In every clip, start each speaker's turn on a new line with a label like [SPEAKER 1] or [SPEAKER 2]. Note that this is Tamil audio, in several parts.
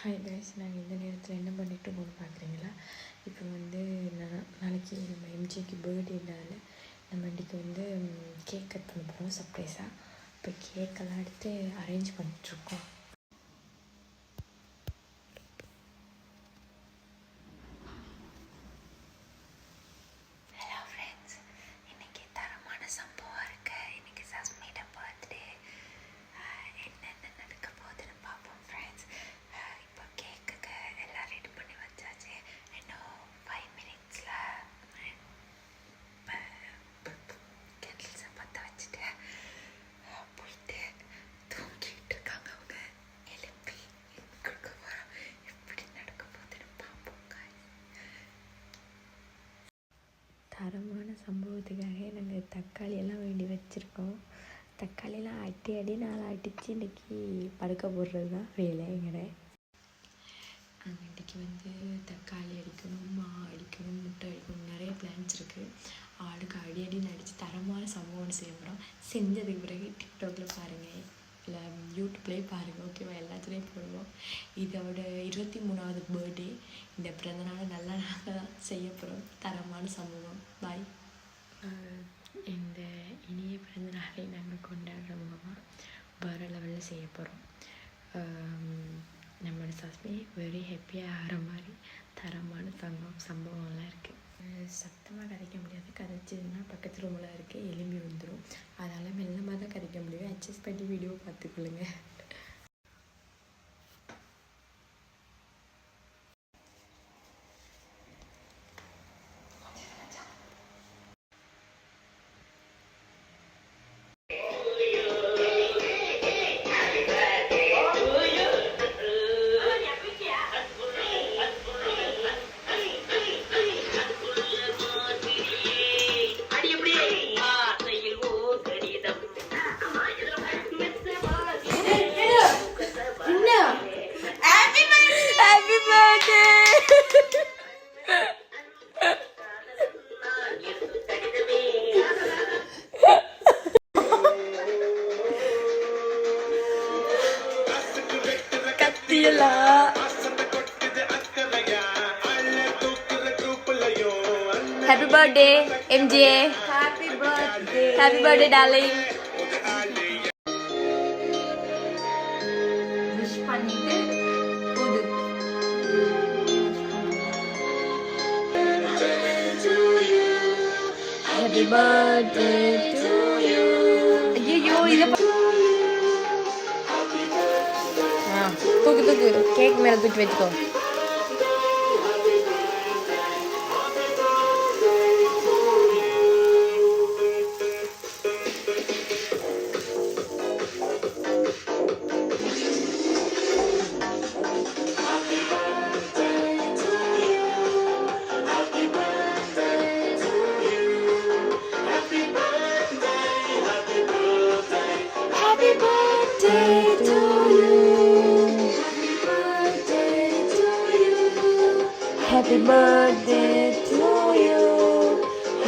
[SPEAKER 1] ஹாய் கைஸ், நாங்கள் இந்த நேரத்தில் என்ன பண்ணிட்டு இருக்கோம்னு பார்க்குறீங்களா? இப்போ நாளைக்கு நம்ம எம்ஜிக்கு பர்த்டேனால நம்ம இன்றைக்கி கேக் கட் பண்ண போகிறோம் சர்ப்ரைஸாக. இப்போ கேக்கெல்லாம் எடுத்து அரேஞ்ச் பண்ணிகிட்ருக்கோம். தரமான சம்பவத்துக்காக நாங்கள் தக்காளியெல்லாம் வேண்டி வச்சுருக்கோம். தக்காளியெல்லாம் அடி 4 அடித்து இன்றைக்கி படுக்க போடுறது தான் வேலை எங்கடை. நாங்கள் இன்றைக்கி தக்காளி அடிக்கணும், மா அடிக்கணும், முட்டை அடிக்கணும், நிறைய பிளான்ஸ் இருக்குது. ஆளுக்கு அடி அடித்து தரமான சம்பவம்னு செய்ய போகிறோம். செஞ்சதுக்கு பிறகு டிக்டாக்ல பாருங்கள், இல்லை யூடியூப்லேயே பாருங்கள், ஓகேவா? எல்லாத்துலேயும் போடுவோம். இதோட 23வது பர்த்டே. இந்த பிறந்தநாள் நல்லா நாங்கள் தான் செய்ய போகிறோம். தரமான சம்பவம். பாய். இந்த இனிய பிறந்தநாளை நாங்கள் கொண்டாடுற மூலமாக வேறு லெவலில் செய்ய போகிறோம். நம்மளோட சஸ்மி வெரி ஹாப்பியாக ஆகிற மாதிரி தரமான சம்பவம்லாம் இருக்குது. சத்தமாக கதைக்க முடியாது, கதைச்சதுன்னா பக்கத்து ரூமில் இருக்குது, எலும்பி வந்துடும். அதனால் மெல்லமாக தான் கதைக்க முடியும். அட்ஜஸ்ட் பண்ணி வீடியோ பார்த்துக்கொள்ளுங்க. Happy birthday, MJ. Happy birthday. Happy birthday, darling. Wish பண்ணிட்டு போடு. Happy birthday to you. ஐயோ இத தூக்கு கேக் மேல தூக்கி வச்சுக்கோ. Happy birthday to you.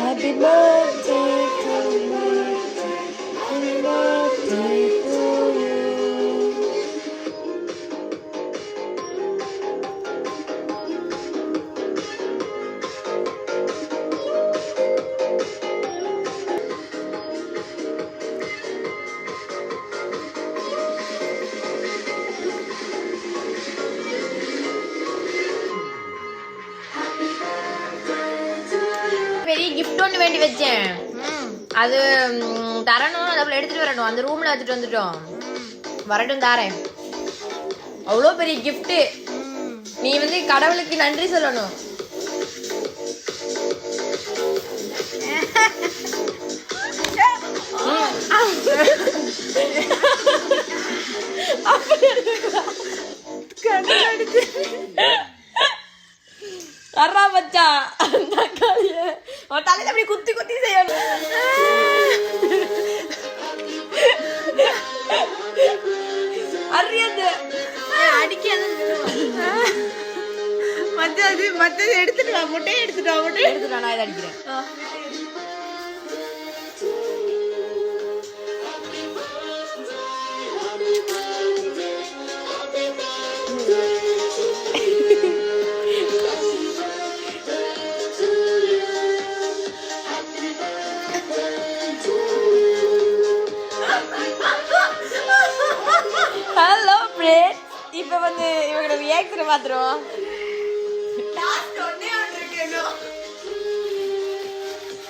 [SPEAKER 1] Happy birthday to me. Happy birthday to you. பெரிய கிஃப்ட் ஒன்று வேண்டி வச்சேன். அது தரணும், அதை எடுத்துட்டு வரணும். அந்த ரூம்ல எடுத்துட்டு வந்துட்டோம். வரட்டும், தாரேன். அவ்வளோ பெரிய கிஃப்ட். நீ கடவுளுக்கு நன்றி சொல்லணும். அறா பச்சா தக்காளிய தலையில அப்படி குத்தி செய்யணும். அறியாது அடிக்காது. மற்றது எடுத்துட்டு வா, முட்டையை எடுத்துட்டு வா. நான் இதை அடிக்கிறேன். வந்து இவங்களோட ரியாக்ஷனை பார்த்துருவோம்.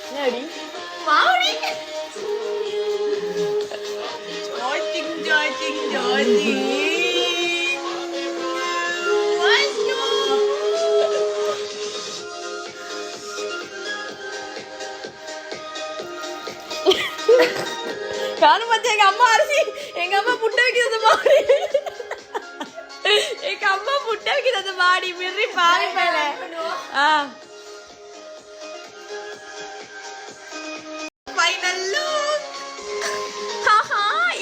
[SPEAKER 1] என்னடி மாவுடி நானும் பார்த்து எங்க அம்மா அரிசி எங்க அம்மா புட்டை வைக்கிறது மாடி எங்க அம்மா புட்டை வைக்கிறது மாடி மிரி பாவி மேல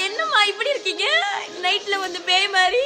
[SPEAKER 1] என்னம்மா இப்படி இருக்கீங்க நைட்ல வந்து பேய் மாதிரி